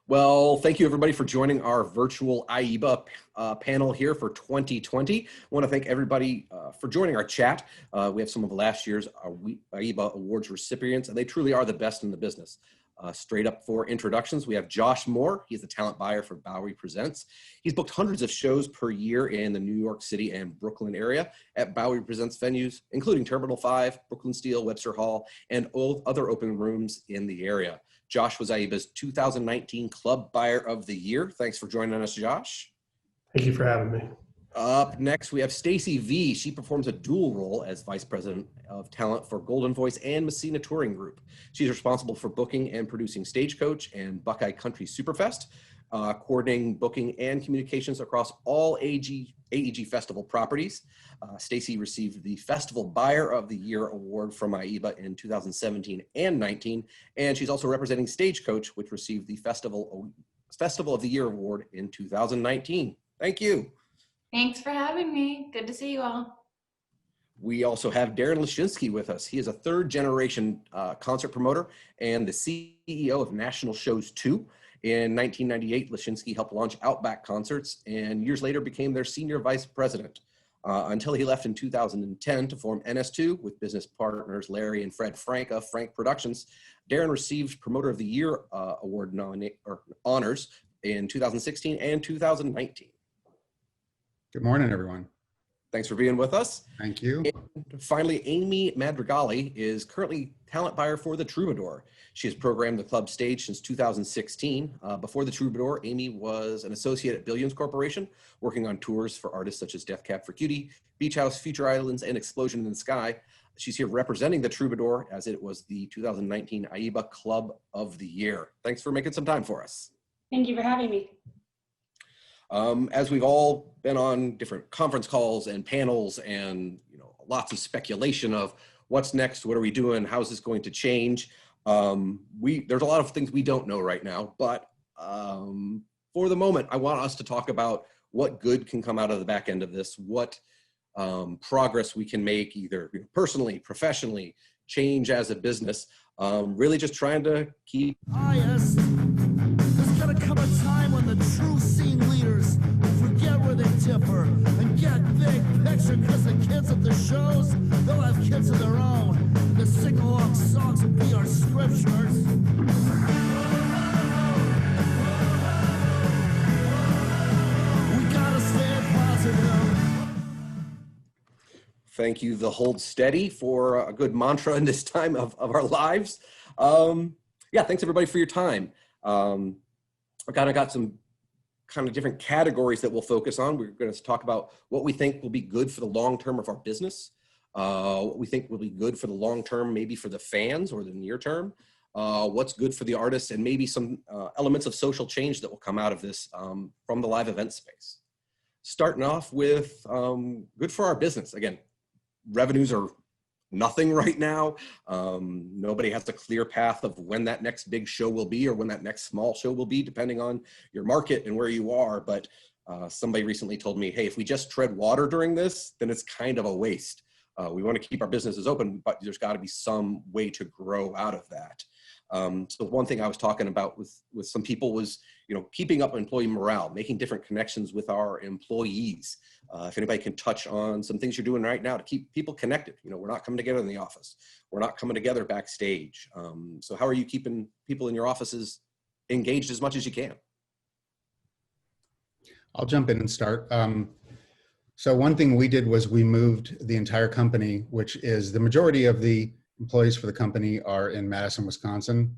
Well, thank you everybody for joining our virtual IEBA panel here for 2020. I want to thank everybody for joining our chat. We have some of last year's IEBA Awards recipients, and they truly are the best in the business. Straight up for introductions, we have Josh Moore. He's the talent buyer for Bowery Presents. He's booked hundreds of shows per year in the New York City and Brooklyn area at Bowery Presents venues, including Terminal 5, Brooklyn Steel, Webster Hall, and all other open rooms in the area. Josh was IEBA's 2019 Club Buyer of the Year. Thanks for joining us, Josh. Thank you for having me. Up next, we have Stacy V. She performs a dual role as Vice President of Talent for Golden Voice and Messina Touring Group. She's responsible for booking and producing Stagecoach and Buckeye Country Superfest, coordinating booking and communications across all AEG Festival properties. Stacy received the Festival Buyer of the Year award from IEBA in 2017 and 19, and she's also representing Stagecoach, which received the Festival of the Year award in 2019. Thank you. Thanks for having me. Good to see you all. We also have Darren Lashinsky with us. He is a third-generation concert promoter and the CEO of National Shows 2. In 1998, Lashinsky helped launch Outback Concerts and years later became their senior vice president until he left in 2010 to form NS2 with business partners Larry and Fred Frank of Frank Productions. Darren received Promoter of the Year award honors in 2016 and 2019. Good morning, everyone. Thanks for being with us. Thank you. And finally, Amy Madrigali is currently talent buyer for the Troubadour. She has programmed the club stage since 2016. Before the Troubadour, Amy was an associate at Billions Corporation, working on tours for artists such as Death Cab for Cutie, Beach House, Future Islands, and Explosion in the Sky. She's here representing the Troubadour as it was the 2019 IEBA Club of the Year. Thanks for making some time for us. Thank you for having me. As we've all been on different conference calls and panels and lots of speculation of what's next, what are we doing, how's this going to change, there's a lot of things we don't know right now, but for the moment I want us to talk about what good can come out of the back end of this, what progress we can make either personally, professionally, change as a business, really just trying to keep There's gonna come a time when the true scene leaders forget where they differ and get big picture, because the kids at the shows, they'll have kids of their own. The sing-along songs will be our scriptures. We gotta stay positive. Thank you, the Hold Steady, for a good mantra in this time of our lives. Yeah, thanks everybody for your time. I've kind of got some kind of different categories that we'll focus on. We're going to talk about what we think will be good for the long term of our business, what we think will be good for the long term, maybe for the fans or the near term, what's good for the artists, and maybe some elements of social change that will come out of this from the live event space. Starting off with good for our business. Again, revenues are nothing right now. Nobody has a clear path of when that next big show will be or when that next small show will be, depending on your market and where you are. But somebody recently told me, hey, if we just tread water during this, then it's kind of a waste. We want to keep our businesses open, but there's got to be some way to grow out of that. So one thing I was talking about with some people was, keeping up employee morale, making different connections with our employees. If anybody can touch on some things you're doing right now to keep people connected. We're not coming together in the office. We're not coming together backstage. So how are you keeping people in your offices engaged as much as you can? I'll jump in and start. So one thing we did was we moved the entire company, which is the majority of the employees for the company are in Madison, Wisconsin.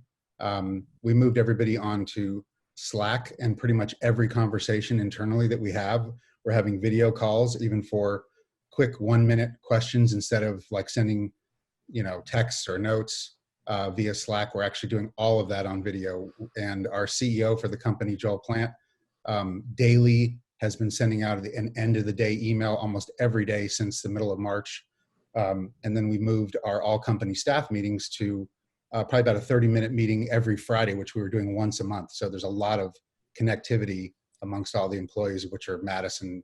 We moved everybody onto Slack, and pretty much every conversation internally that we have, we're having video calls, even for quick 1-minute questions instead of like sending, texts or notes via Slack. We're actually doing all of that on video. And our CEO for the company, Joel Plant, daily has been sending out an end of the day email almost every day since the middle of March. And then we moved our all company staff meetings to probably about a 30-minute meeting every Friday, which we were doing once a month. So there's a lot of connectivity amongst all the employees, which are Madison,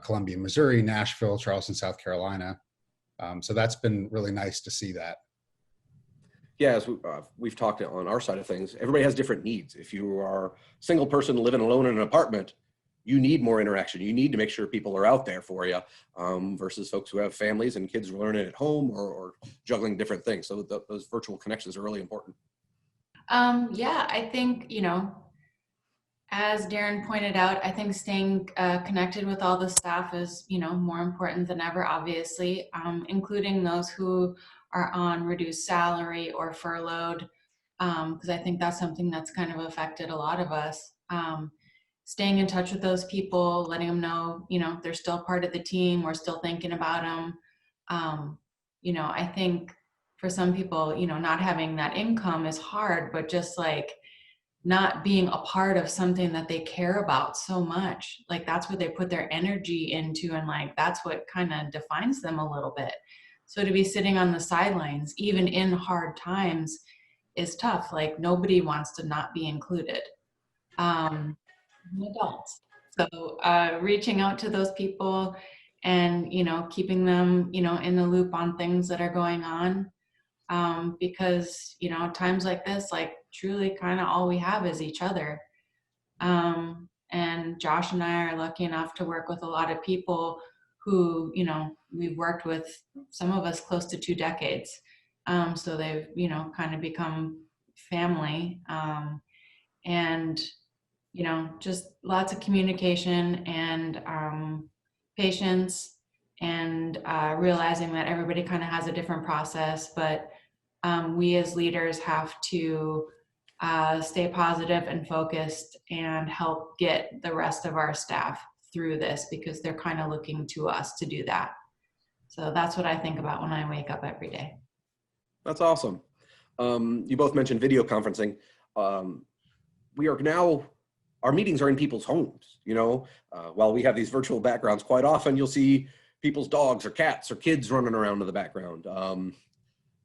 Columbia, Missouri, Nashville, Charleston, South Carolina. So that's been really nice to see that. Yeah, as we've talked on our side of things, everybody has different needs. If you are a single person living alone in an apartment, you need more interaction. You need to make sure people are out there for you, versus folks who have families and kids learning at home or juggling different things. So those virtual connections are really important. Yeah, I think, as Darren pointed out, I think staying connected with all the staff is, more important than ever, obviously, including those who are on reduced salary or furloughed, because I think that's something that's kind of affected a lot of us. Staying in touch with those people, letting them know, they're still part of the team, we're still thinking about them. I think for some people, not having that income is hard, but just like not being a part of something that they care about so much, like that's what they put their energy into, and like that's what kind of defines them a little bit. So to be sitting on the sidelines even in hard times is tough. Like nobody wants to not be included, adults. So reaching out to those people and keeping them in the loop on things that are going on, because times like this, like truly kind of all we have is each other. And Josh and I are lucky enough to work with a lot of people who we've worked with, some of us close to 2 decades. So they've kind of become family, and just lots of communication and patience, and realizing that everybody kind of has a different process, but we as leaders have to stay positive and focused and help get the rest of our staff through this, because they're kind of looking to us to do that. So that's what I think about when I wake up every day. That's awesome. You both mentioned video conferencing. We are now, our meetings are in people's homes, while we have these virtual backgrounds, quite often you'll see people's dogs or cats or kids running around in the background.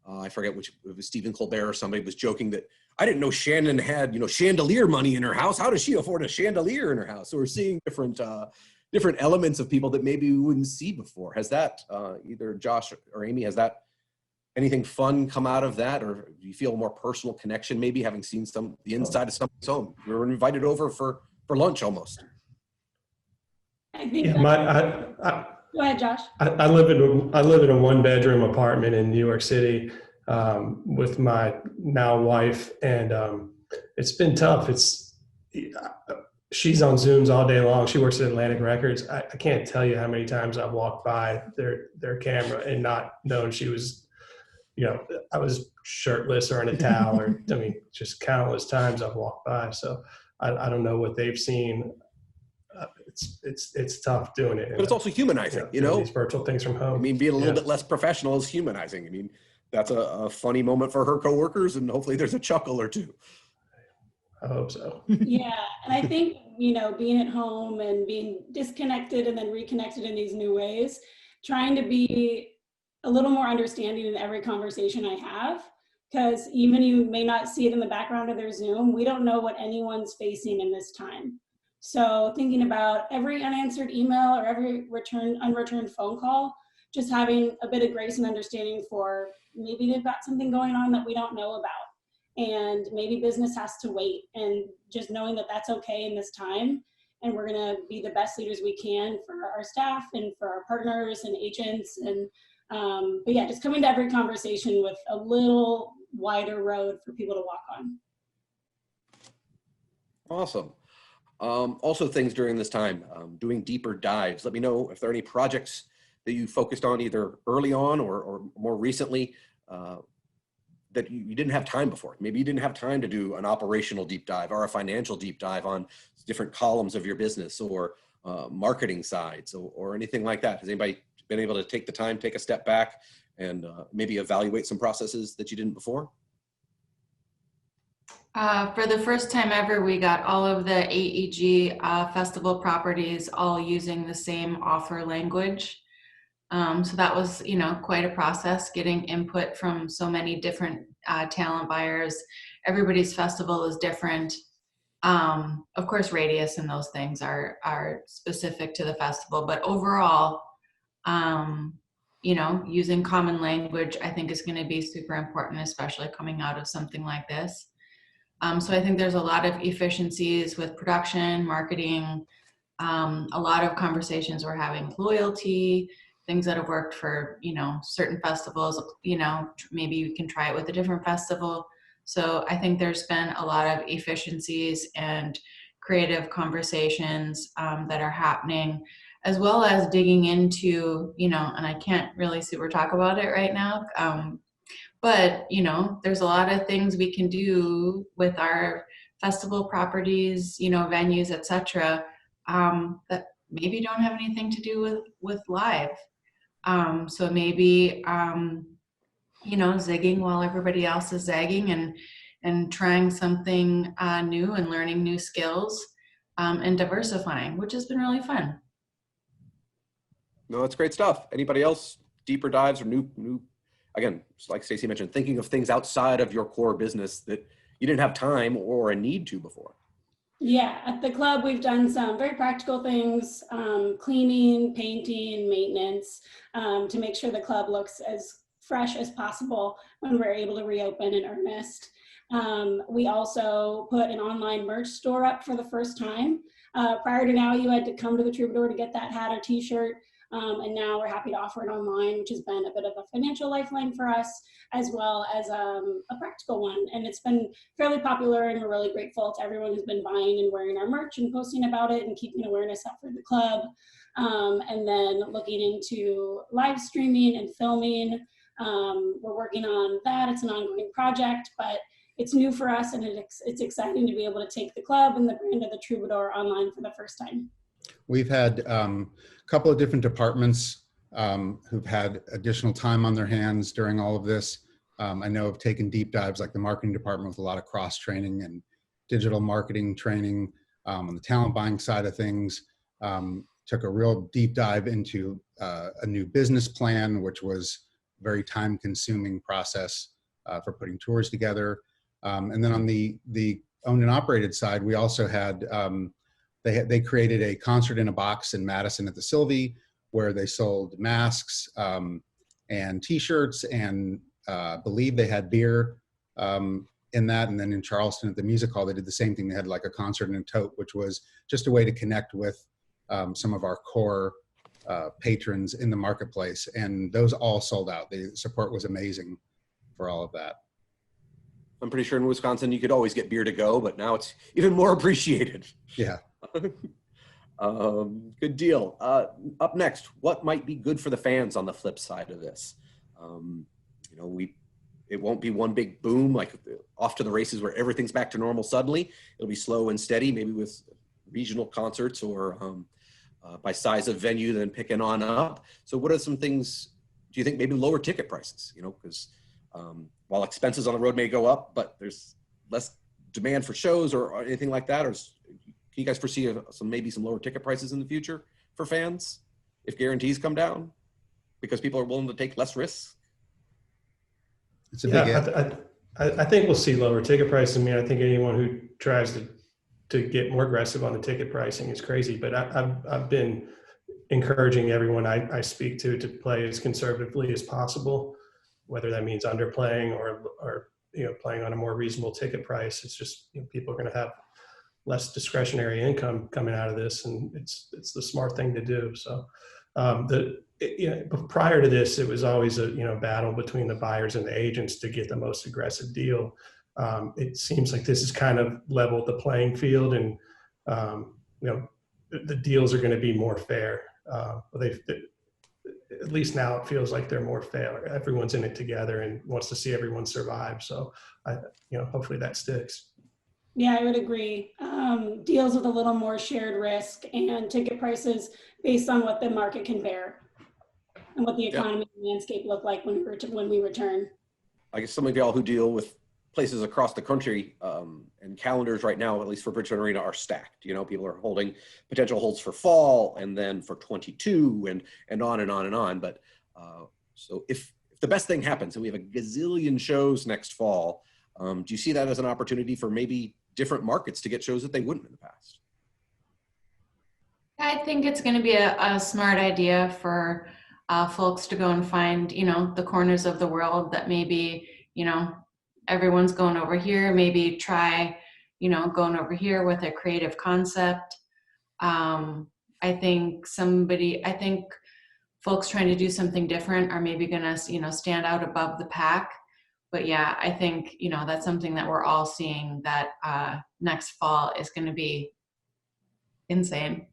I forget which, it was Stephen Colbert or somebody was joking that I didn't know Shannon had, chandelier money in her house. How does she afford a chandelier in her house? So we're seeing different elements of people that maybe we wouldn't see before. Has that, either Josh or Amy, has that anything fun come out of that? Or do you feel a more personal connection, maybe having seen the inside of somebody's home? We were invited over for lunch almost. I think. Yeah, go ahead, Josh. I live in a 1-bedroom apartment in New York City with my now wife, and it's been tough. She's on Zooms all day long. She works at Atlantic Records. I can't tell you how many times I've walked by their camera and not known she was, I was shirtless or in a towel, or just countless times I've walked by. So I don't know what they've seen. It's tough doing it. But it's also humanizing, these virtual things from home. Being a little bit less professional is humanizing. That's a funny moment for her coworkers, and hopefully there's a chuckle or two. I hope so. Yeah, and I think, being at home and being disconnected and then reconnected in these new ways, trying to be a little more understanding in every conversation I have, because even you may not see it in the background of their Zoom, we don't know what anyone's facing in this time. So thinking about every unanswered email or every unreturned phone call, just having a bit of grace and understanding for maybe they've got something going on that we don't know about, and maybe business has to wait, and just knowing that that's okay in this time, and we're gonna be the best leaders we can for our staff and for our partners and agents. And but yeah, just coming to every conversation with a little wider road for people to walk on. Awesome. Also things during this time, doing deeper dives. Let me know if there are any projects that you focused on either early on or more recently that you didn't have time before. Maybe you didn't have time to do an operational deep dive or a financial deep dive on different columns of your business, or marketing sides, or anything like that. Has anybody been able to take the time, take a step back, and maybe evaluate some processes that you didn't before? For the first time ever, we got all of the AEG festival properties all using the same offer language. So that was, quite a process, getting input from so many different talent buyers. Everybody's festival is different. Of course, radius and those things are specific to the festival, but overall, you know, using common language, I think is going to be super important, especially coming out of something like this. So I think there's a lot of efficiencies with production, marketing, a lot of conversations we're having with loyalty, things that have worked for, you know, certain festivals, you know, maybe we can try it with a different festival. So I think there's been a lot of efficiencies and creative conversations that are happening, as well as digging into, you know, and I can't really super talk about it right now, but, you know, there's a lot of things we can do with our festival properties, you know, venues, etc., that maybe don't have anything to do with live. So maybe, you know, zigging while everybody else is zagging, and trying something new and learning new skills, and diversifying, which has been really fun. No, that's great stuff. Anybody else? Deeper dives or new, again, like Stacey mentioned, thinking of things outside of your core business that you didn't have time or a need to before. Yeah, at the club, we've done some very practical things, cleaning, painting, maintenance, to make sure the club looks as fresh as possible when we're able to reopen in earnest. We also put an online merch store up for the first time. Prior to now, you had to come to the Troubadour to get that hat or t-shirt. And now we're happy to offer it online, which has been a bit of a financial lifeline for us, as well as a practical one. And it's been fairly popular, and we're really grateful to everyone who's been buying and wearing our merch and posting about it and keeping awareness up for the club. And then looking into live streaming and filming. We're working on that. It's an ongoing project, but it's new for us, and it's exciting to be able to take the club and the brand of the Troubadour online for the first time. We've had a couple of different departments who've had additional time on their hands during all of this. I know have taken deep dives, like the marketing department, with a lot of cross training and digital marketing training. On the talent buying side of things, took a real deep dive into a new business plan, which was a very time consuming process for putting tours together. And then on the owned and operated side, we also had they created a concert in a box in Madison at the Sylvie, where they sold masks and t-shirts, and believe they had beer in that. And then in Charleston at the music hall, they did the same thing. They had like a concert in a tote, which was just a way to connect with some of our core patrons in the marketplace. And those all sold out. The support was amazing for all of that. I'm pretty sure in Wisconsin, you could always get beer to go, but now it's even more appreciated. Yeah. Good deal. Up next, what might be good for the fans on the flip side of this? You know, it won't be one big boom, like off to the races where everything's back to normal suddenly. It'll be slow and steady, maybe with regional concerts or by size of venue, then picking on up. So what are some things, do you think maybe lower ticket prices, you know, because while expenses on the road may go up, but there's less demand for shows or anything like that? Or can you guys foresee maybe some lower ticket prices in the future for fans if guarantees come down because people are willing to take less risks? It's a big I think we'll see lower ticket prices. I mean, I think anyone who tries to get more aggressive on the ticket pricing is crazy, but I've been encouraging everyone I speak to play as conservatively as possible, whether that means underplaying or you know, playing on a more reasonable ticket price. It's just, you know, people are going to have less discretionary income coming out of this, and it's the smart thing to do. So you know, prior to this, it was always a, you know, battle between the buyers and the agents to get the most aggressive deal. It seems like this has kind of leveled the playing field, and you know, the deals are going to be more fair. At least now it feels like they're more fair. Everyone's in it together and wants to see everyone survive. So you know, hopefully that sticks. Yeah, I would agree. Deals with a little more shared risk and ticket prices based on what the market can bear and what the economy and landscape look like when we return. I guess some of y'all who deal with places across the country and calendars right now, at least for Bridgestone Arena, are stacked. You know, people are holding potential holds for fall and then for 22 and on and on and on. But so if the best thing happens and we have a gazillion shows next fall, do you see that as an opportunity for maybe different markets to get shows that they wouldn't in the past? I think it's going to be a smart idea for folks to go and find, the corners of the world that maybe, everyone's going over here, maybe try, going over here with a creative concept. I think folks trying to do something different are maybe gonna, stand out above the pack. But yeah, I think, that's something that we're all seeing, that next fall is gonna be insane.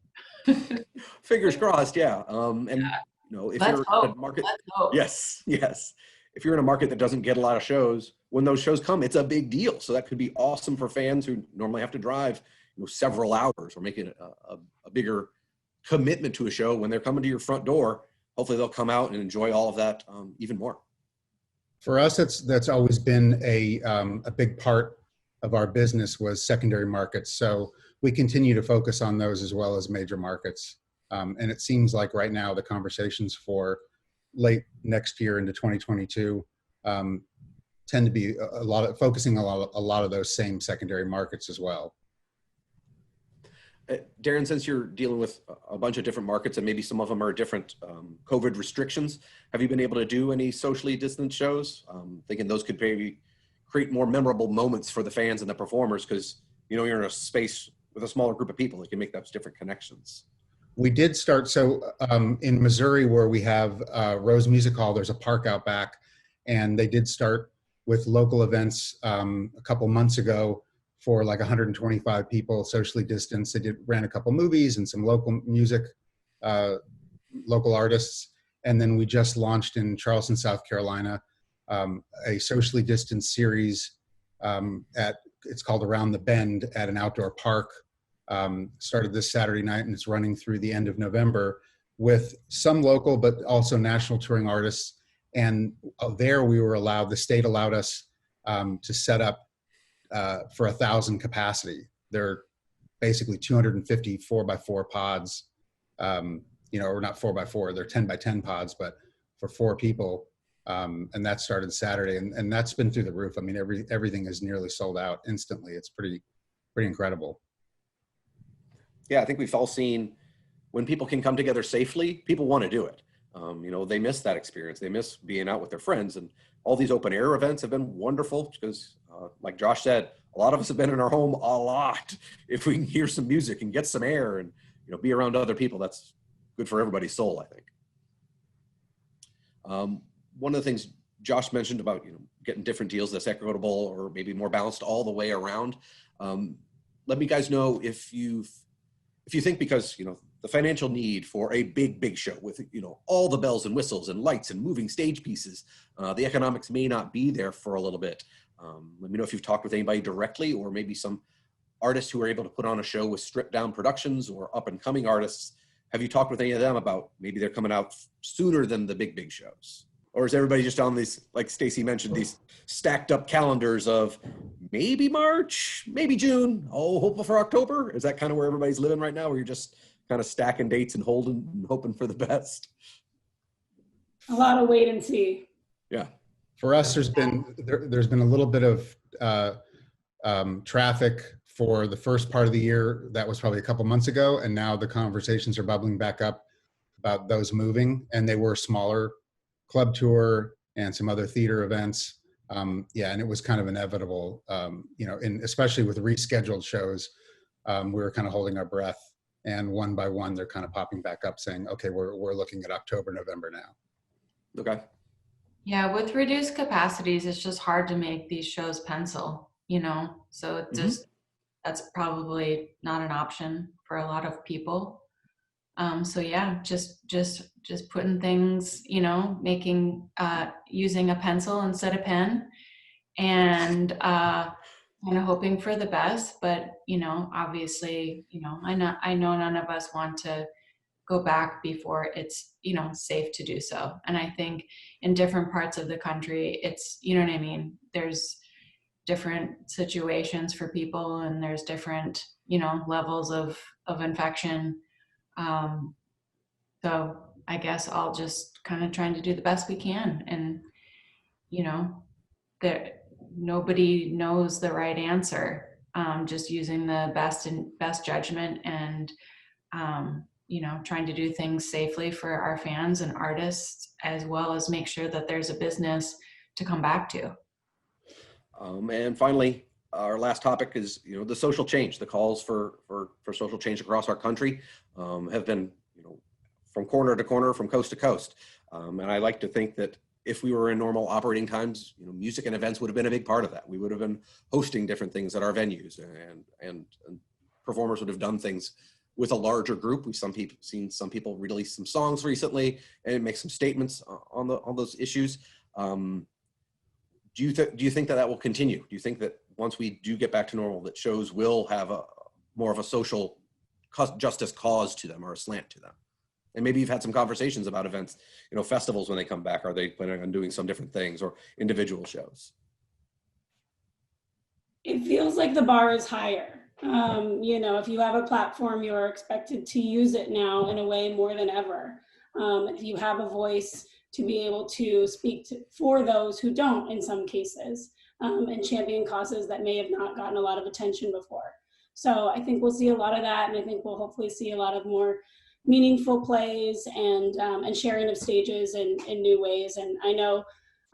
Fingers crossed, yeah. And if Let's you're in a hope. market, Let's hope. yes, yes. If you're in a market that doesn't get a lot of shows, when those shows come, it's a big deal. So that could be awesome for fans who normally have to drive, several hours, or make it a bigger commitment to a show. When they're coming to your front door, hopefully they'll come out and enjoy all of that even more. For us, that's always been a big part of our business, was secondary markets. So we continue to focus on those as well as major markets. And it seems like right now the conversations for late next year into 2022 tend to be focusing a lot of those same secondary markets as well. Darren, since you're dealing with a bunch of different markets and maybe some of them are different COVID restrictions, have you been able to do any socially distanced shows? Thinking those could maybe create more memorable moments for the fans and the performers, because you're in a space with a smaller group of people that can make those different connections. We did start, so in Missouri, where we have Rose Music Hall, there's a park out back, and they did start with local events a couple months ago for like 125 people, socially distanced. They ran a couple movies and some local music, local artists. And then we just launched in Charleston, South Carolina, a socially distanced series it's called Around the Bend, at an outdoor park. Started this Saturday night, and it's running through the end of November, with some local but also national touring artists. And there the state allowed us to set up for 1,000 capacity. They're basically 250 4x4 pods, or not 4x4, they're 10x10 pods, but for 4 people. And that started Saturday, and that's been through the roof. I mean, everything is nearly sold out instantly. It's pretty incredible. Yeah, I think we've all seen when people can come together safely, people want to do it. They miss that experience. They miss being out with their friends, and all these open air events have been wonderful because, like Josh said, a lot of us have been in our home a lot. If we can hear some music and get some air and, be around other people, that's good for everybody's soul, I think. One of the things Josh mentioned about, getting different deals that's equitable or maybe more balanced all the way around. Let me guys know if you think, because, the financial need for a big show with, all the bells and whistles and lights and moving stage pieces, the economics may not be there for a little bit. Let me know if you've talked with anybody directly, or maybe some artists who are able to put on a show with stripped down productions, or up and coming artists. Have you talked with any of them about maybe they're coming out sooner than the big shows? Or is everybody just on these, like Stacy mentioned, these stacked up calendars of maybe March, maybe June, hopeful for October? Is that kind of where everybody's living right now, where you're just kind of stacking dates and hoping for the best? A lot of wait and see. Yeah. For us, there's been a little bit of traffic for the first part of the year. That was probably a couple months ago, and now the conversations are bubbling back up about those moving, and they were smaller club tour and some other theater events. And it was kind of inevitable, especially with rescheduled shows. We were kind of holding our breath, and one by one, they're kind of popping back up saying, okay, we're looking at October, November now. Okay. Yeah, with reduced capacities, it's just hard to make these shows pencil, so it just, that's probably not an option for a lot of people. So yeah, just putting things, making, using a pencil instead of pen, and kind of hoping for the best. But, obviously, I know none of us want to go back before it's, safe to do so. And I think in different parts of the country, it's, there's different situations for people, and there's different, levels of infection. So I guess I'll just kind of trying to do the best we can, and that nobody knows the right answer. Just using the best judgment, and trying to do things safely for our fans and artists, as well as make sure that there's a business to come back to. And finally, our last topic is, the social change. The calls for social change across our country have been, from corner to corner, from coast to coast. And I like to think that if we were in normal operating times, music and events would have been a big part of that. We would have been hosting different things at our venues, and performers would have done things with a larger group. We've seen some people release some songs recently and make some statements on those issues. Do you think that will continue? Do you think that once we do get back to normal, that shows will have more of a social justice cause to them, or a slant to them? And maybe you've had some conversations about events, festivals when they come back. Are they planning on doing some different things, or individual shows? It feels like the bar is higher. If you have a platform, you're expected to use it now in a way more than ever. If you have a voice, to be able to speak for those who don't in some cases, and champion causes that may have not gotten a lot of attention before. So I think we'll see a lot of that, and I think we'll hopefully see a lot of more meaningful plays and sharing of stages in new ways. And I know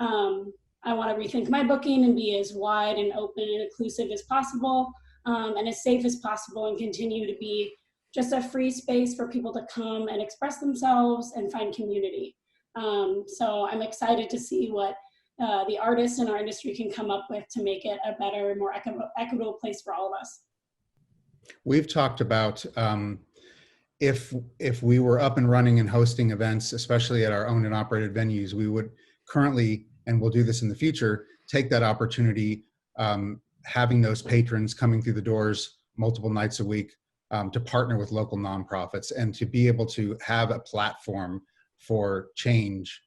I want to rethink my booking and be as wide and open and inclusive as possible, and as safe as possible, and continue to be just a free space for people to come and express themselves and find community. So I'm excited to see what the artists in our industry can come up with to make it a better, more equitable place for all of us. We've talked about if we were up and running and hosting events, especially at our owned and operated venues, we would currently, and we'll do this in the future, take that opportunity, having those patrons coming through the doors multiple nights a week, to partner with local nonprofits and to be able to have a platform for change.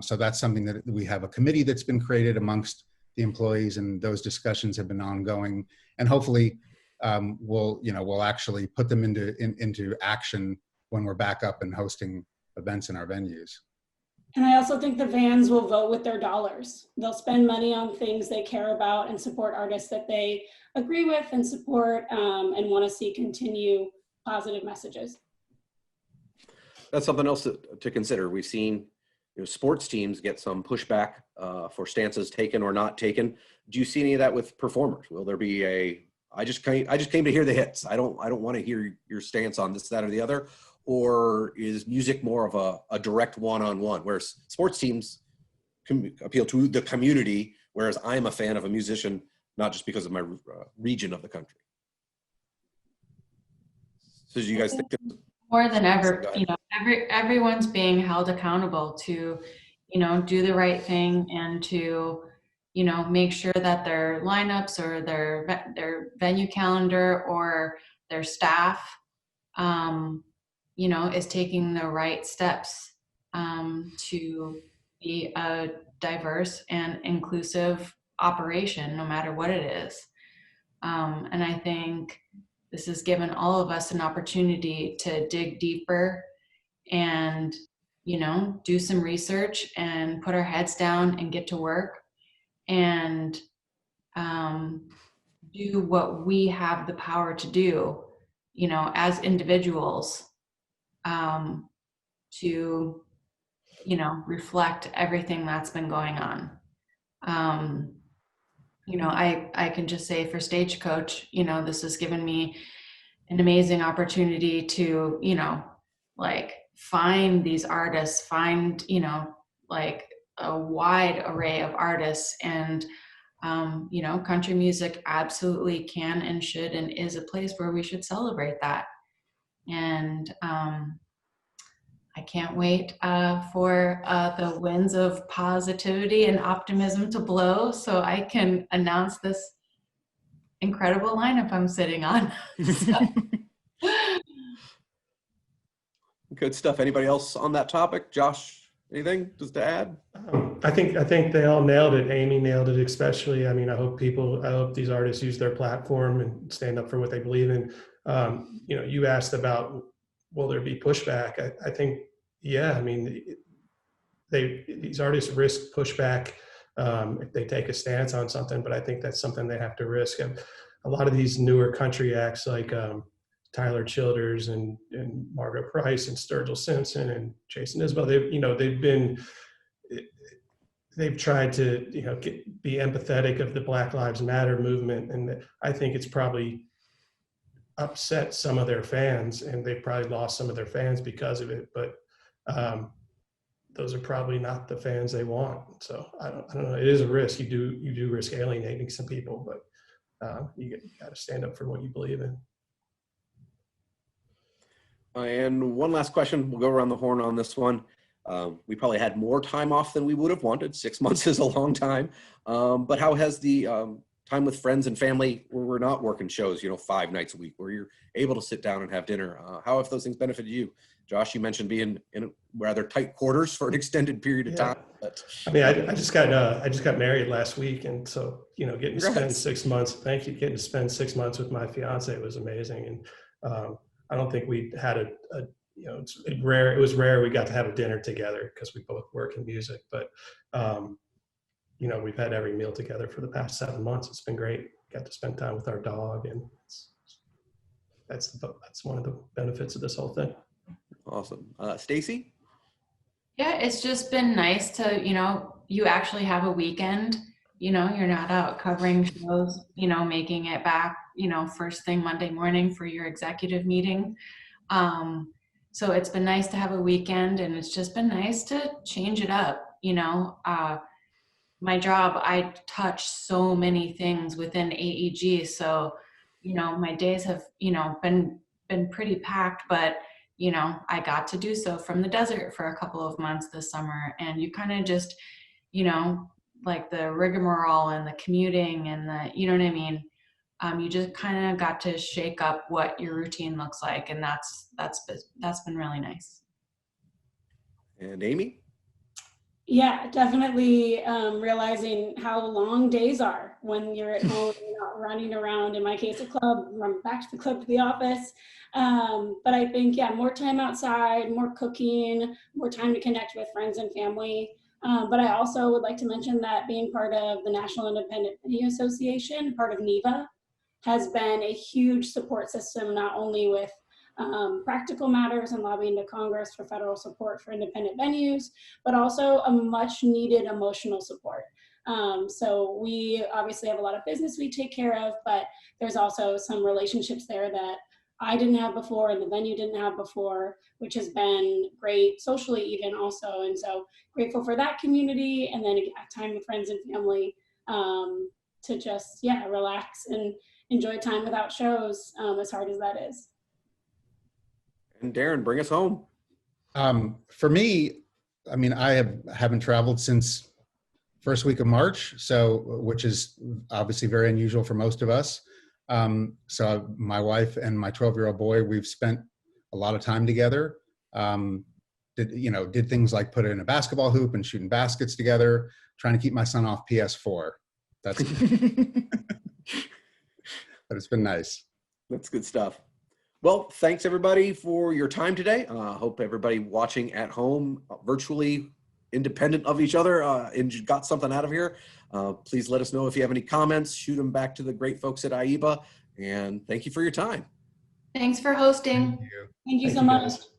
So that's something that we have a committee that's been created amongst the employees, and those discussions have been ongoing. And hopefully we'll actually put them into action when we're back up and hosting events in our venues. And I also think the fans will vote with their dollars. They'll spend money on things they care about and support artists that they agree with and support, and want to see continue positive messages. That's something else to consider. We've seen sports teams get some pushback for stances taken or not taken. Do you see any of that with performers? Will there be I just came to hear the hits. I don't want to hear your stance on this, that, or the other? Or is music more of a direct one-on-one, whereas sports teams can appeal to the community, whereas I'm a fan of a musician, not just because of my region of the country? So do you guys think that more than ever, everyone's being held accountable to, do the right thing, and to, make sure that their lineups or their venue calendar or their staff, is taking the right steps to be a diverse and inclusive operation, no matter what it is. And I think this has given all of us an opportunity to dig deeper and, do some research and put our heads down and get to work and do what we have the power to do, as individuals, to, reflect everything that's been going on. I can just say for Stagecoach, this has given me an amazing opportunity to, find these artists, find, a wide array of artists. And, country music absolutely can and should and is a place where we should celebrate that. And I can't wait for the winds of positivity and optimism to blow so I can announce this incredible lineup I'm sitting on. Good stuff. Anybody else on that topic? Josh, anything just to add? I think they all nailed it. Amy nailed it especially. I mean, I hope these artists use their platform and stand up for what they believe in. You asked about, will there be pushback? I think, yeah, I mean, these artists risk pushback if they take a stance on something, but I think that's something they have to risk. And a lot of these newer country acts like Tyler Childers and Margaret Price and Sturgill Simpson and Jason Isbell. They've tried to, be empathetic of the Black Lives Matter movement. And I think it's probably upset some of their fans, and they've probably lost some of their fans because of it. But those are probably not the fans they want. So I don't know. It is a risk. You do risk alienating some people, but you got to stand up for what you believe in. And one last question. We'll go around the horn on this one. We probably had more time off than we would have wanted. 6 months is a long time. But how has the time with friends and family where we're not working shows, 5 nights a week, where you're able to sit down and have dinner? How have those things benefited you? Josh, you mentioned being in rather tight quarters for an extended period of time. But, I mean, I just got married last week, and so getting to spend 6 months. Thank you. Getting to spend 6 months with my fiance was amazing, and I don't think we had it's rare. It was rare we got to have a dinner together because we both work in music. But we've had every meal together for the past 7 months. It's been great. Got to spend time with our dog, and that's one of the benefits of this whole thing. Awesome. Stacy? Yeah, it's just been nice to, you actually have a weekend, you're not out covering shows, making it back, first thing Monday morning for your executive meeting. So it's been nice to have a weekend, and it's just been nice to change it up. My job, I touch so many things within AEG. So, my days have, been pretty packed, but I got to do so from the desert for a couple of months this summer. And you kind of just, like the rigmarole and the commuting and the, you know what I mean? You just kind of got to shake up what your routine looks like. And that's been really nice. And Amy? Yeah, definitely realizing how long days are when you're at home, you're not running around, in my case, a club, run back to the club to the office. But I think, more time outside, more cooking, more time to connect with friends and family. But I also would like to mention that being part of the National Independent Venue Association, part of NEVA, has been a huge support system, not only with practical matters and lobbying to Congress for federal support for independent venues, but also a much needed emotional support. So we obviously have a lot of business we take care of, but there's also some relationships there that I didn't have before and the venue didn't have before, which has been great socially even also. And so grateful for that community, and then time with friends and family to just, relax and enjoy time without shows, as hard as that is. And Darren, bring us home. For me, I mean, I haven't traveled since first week of March, which is obviously very unusual for most of us. So my wife and my 12-year-old boy, we've spent a lot of time together. Did things like put in a basketball hoop and shooting baskets together, trying to keep my son off PS4. That's, but it's been nice. That's good stuff. Well, thanks everybody for your time today. Hope everybody watching at home, virtually independent of each other, and got something out of here. Please let us know if you have any comments. Shoot them back to the great folks at IEBA. And thank you for your time. Thank you for hosting. Thank you. Thank you so much. Guys.